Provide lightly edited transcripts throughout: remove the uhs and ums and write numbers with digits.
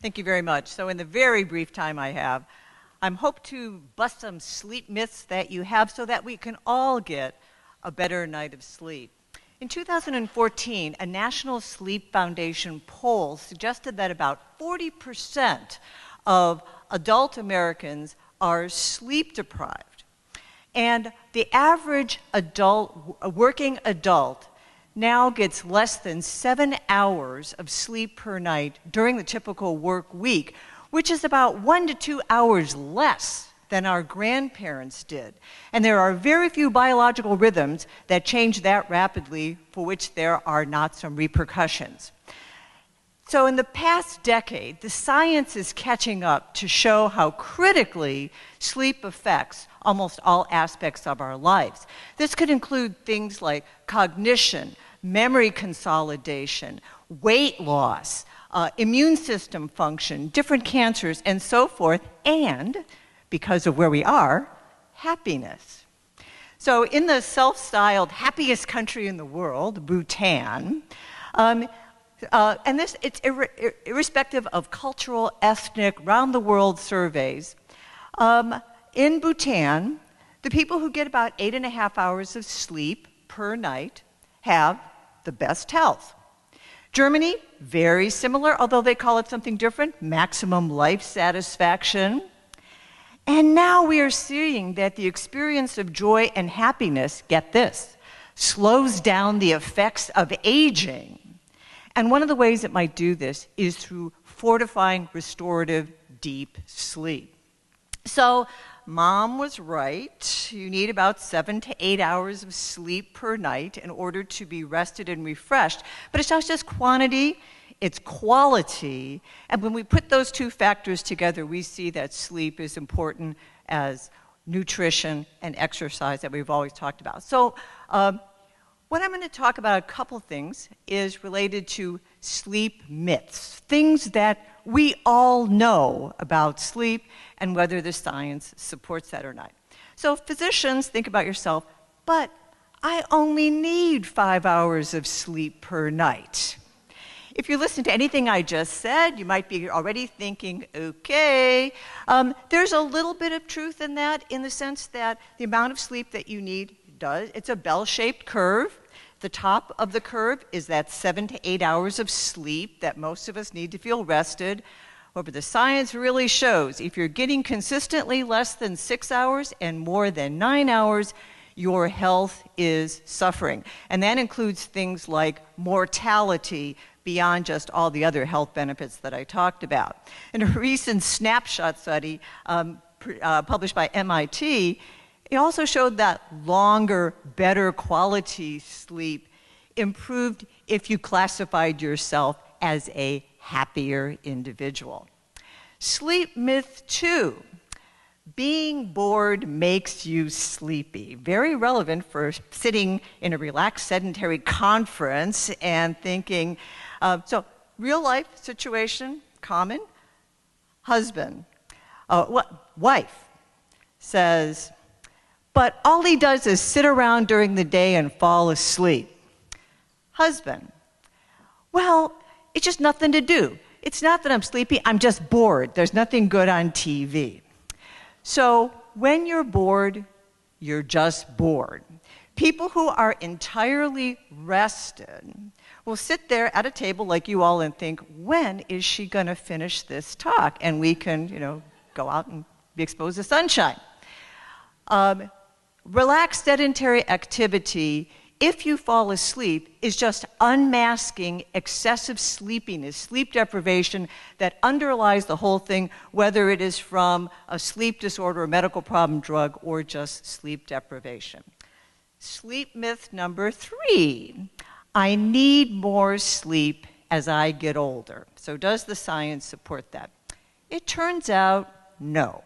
Thank you very much. So in the very brief time I have, I'm hope to bust some sleep myths that you have so that we can all get a better night of sleep. In 2014, a National Sleep Foundation poll suggested that about 40% of adult Americans are sleep deprived. And the average adult, working adult, now gets less than 7 hours of sleep per night during the typical work week, which is about 1 to 2 hours less than our grandparents did. And there are very few biological rhythms that change that rapidly, for which there are not some repercussions. So in the past decade, the science is catching up to show how critically sleep affects almost all aspects of our lives. This could include things like cognition, memory consolidation, weight loss, immune system function, different cancers, and so forth, and, because of where we are, happirness. So in the self-styled happiest country in the world, Bhutan, and it's irrespective of cultural, ethnic, round-the-world surveys. In Bhutan, the people who get about 8.5 hours of sleep per night have the best health. Germany, very similar, although they call it something different, maximum life satisfaction. And now we are seeing that the experience of joy and happiness, get this, slows down the effects of aging. And one of the ways it might do this is through fortifying, restorative, deep sleep. So, Mom was right. You need about 7 to 8 hours of sleep per night in order to be rested and refreshed. But it's not just quantity, it's quality. And when we put those two factors together, we see that sleep is important as nutrition and exercise that we've always talked about. So, what I'm going to talk about, a couple things, is related to sleep myths, things that we all know about sleep and whether the science supports that or not. So physicians, think about yourself, but I only need 5 hours of sleep per night. If you listen to anything I just said, you might be already thinking, okay, there's a little bit of truth in that, in the sense that the amount of sleep that you need it's a bell-shaped curve. The top of the curve is that 7 to 8 hours of sleep that most of us need to feel rested. However, the science really shows if you're getting consistently less than 6 hours and more than 9 hours, your health is suffering. And that includes things like mortality beyond just all the other health benefits that I talked about. In a recent snapshot study published by MIT, it also showed that longer, better quality sleep improved if you classified yourself as a happier individual. Sleep myth 2, being bored makes you sleepy. Very relevant for sitting in a relaxed, sedentary conference and thinking, so real life situation, common, husband, wife says, but all he does is sit around during the day and fall asleep. Husband, well, it's just nothing to do. It's not that I'm sleepy, I'm just bored. There's nothing good on TV. So when you're bored, you're just bored. People who are entirely rested will sit there at a table like you all and think, when is she going to finish this talk? And we can, go out and be exposed to sunshine. Relaxed sedentary activity, if you fall asleep, is just unmasking excessive sleepiness, sleep deprivation that underlies the whole thing, whether it is from a sleep disorder, a medical problem, drug, or just sleep deprivation. Sleep myth number 3, I need more sleep as I get older. So does the science support that? It turns out no.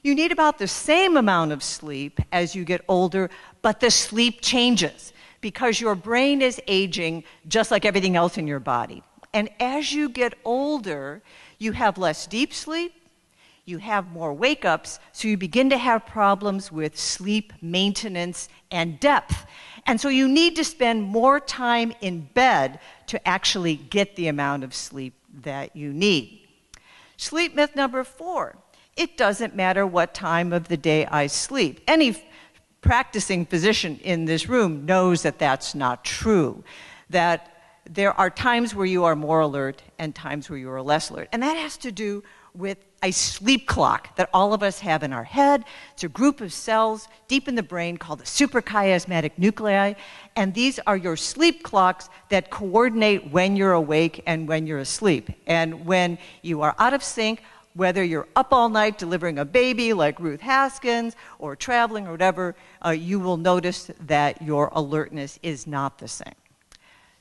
You need about the same amount of sleep as you get older, but the sleep changes because your brain is aging just like everything else in your body. And as you get older, you have less deep sleep, you have more wake-ups, so you begin to have problems with sleep maintenance and depth. And so you need to spend more time in bed to actually get the amount of sleep that you need. Sleep myth number 4. It doesn't matter what time of the day I sleep. Any practicing physician in this room knows that that's not true, that there are times where you are more alert and times where you are less alert. And that has to do with a sleep clock that all of us have in our head. It's a group of cells deep in the brain called the suprachiasmatic nuclei. And these are your sleep clocks that coordinate when you're awake and when you're asleep. And when you are out of sync, whether you're up all night delivering a baby like Ruth Haskins or traveling or whatever, you will notice that your alertness is not the same.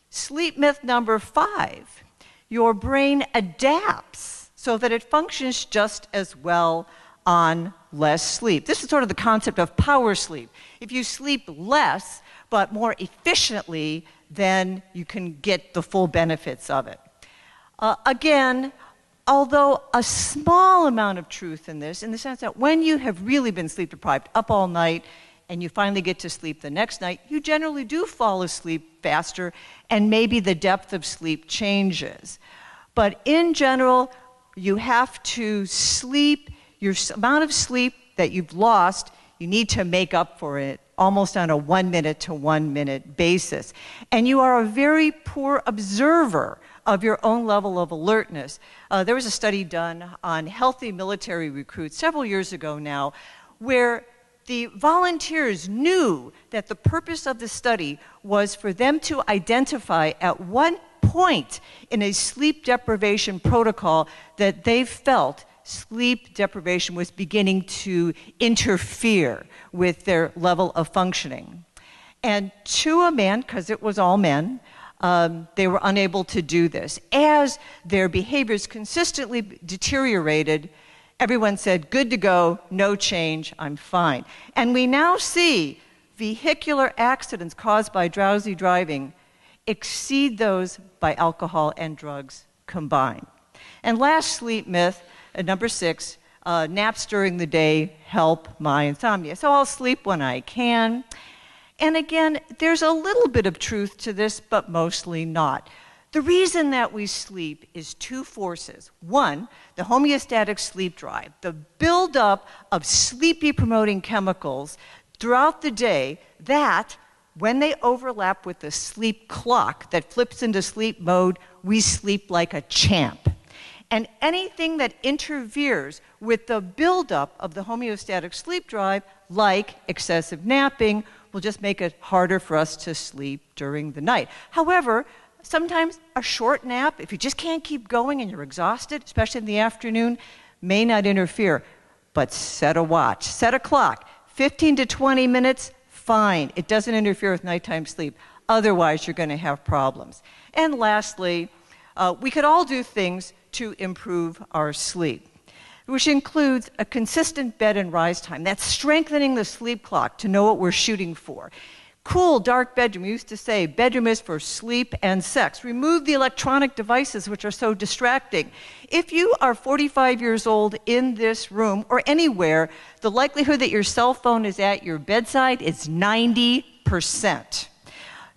Sleep myth number 5, your brain adapts so that it functions just as well on less sleep. This is sort of the concept of power sleep. If you sleep less but more efficiently, then you can get the full benefits of it. Again, although a small amount of truth in this, in the sense that when you have really been sleep deprived, up all night, and you finally get to sleep the next night, you generally do fall asleep faster, and maybe the depth of sleep changes. But in general, you have to sleep, your amount of sleep that you've lost, you need to make up for it almost on a 1 minute to 1 minute basis. And you are a very poor observer of your own level of alertness. There was a study done on healthy military recruits several years ago now, where the volunteers knew that the purpose of the study was for them to identify at one point in a sleep deprivation protocol that they felt sleep deprivation was beginning to interfere with their level of functioning. And to a man, because it was all men, they were unable to do this. As their behaviors consistently deteriorated, everyone said, good to go, no change, I'm fine. And we now see vehicular accidents caused by drowsy driving exceed those by alcohol and drugs combined. And last sleep myth, number 6, naps during the day help my insomnia. So I'll sleep when I can. And again, there's a little bit of truth to this, but mostly not. The reason that we sleep is 2 forces. 1, the homeostatic sleep drive, the buildup of sleepy-promoting chemicals throughout the day that, when they overlap with the sleep clock that flips into sleep mode, we sleep like a champ. And anything that interferes with the buildup of the homeostatic sleep drive, like excessive napping, will just make it harder for us to sleep during the night. However, sometimes a short nap, if you just can't keep going and you're exhausted, especially in the afternoon, may not interfere. But set a watch, set a clock, 15 to 20 minutes, fine. It doesn't interfere with nighttime sleep. Otherwise, you're going to have problems. And lastly, we could all do things to improve our sleep, which includes a consistent bed and rise time. That's strengthening the sleep clock to know what we're shooting for. Cool, dark bedroom. We used to say bedroom is for sleep and sex. Remove the electronic devices which are so distracting. If you are 45 years old in this room or anywhere, the likelihood that your cell phone is at your bedside is 90%.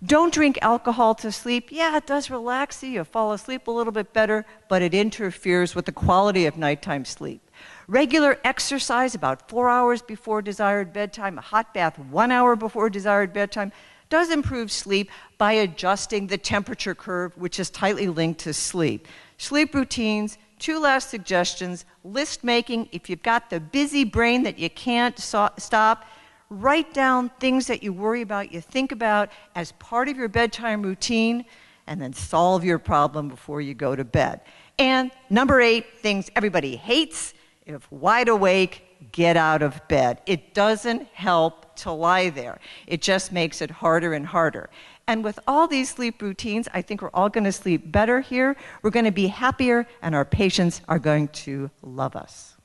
Don't drink alcohol to sleep. Yeah, it does relax you. You fall asleep a little bit better, but it interferes with the quality of nighttime sleep. Regular exercise about 4 hours before desired bedtime, a hot bath 1 hour before desired bedtime, does improve sleep by adjusting the temperature curve, which is tightly linked to sleep. Sleep routines, 2 last suggestions, list making. If you've got the busy brain that you can't stop, write down things that you worry about, you think about as part of your bedtime routine, and then solve your problem before you go to bed. And number 8, things everybody hates. If wide awake, get out of bed. It doesn't help to lie there. It just makes it harder and harder. And with all these sleep routines, I think we're all going to sleep better here. We're going to be happier, and our patients are going to love us.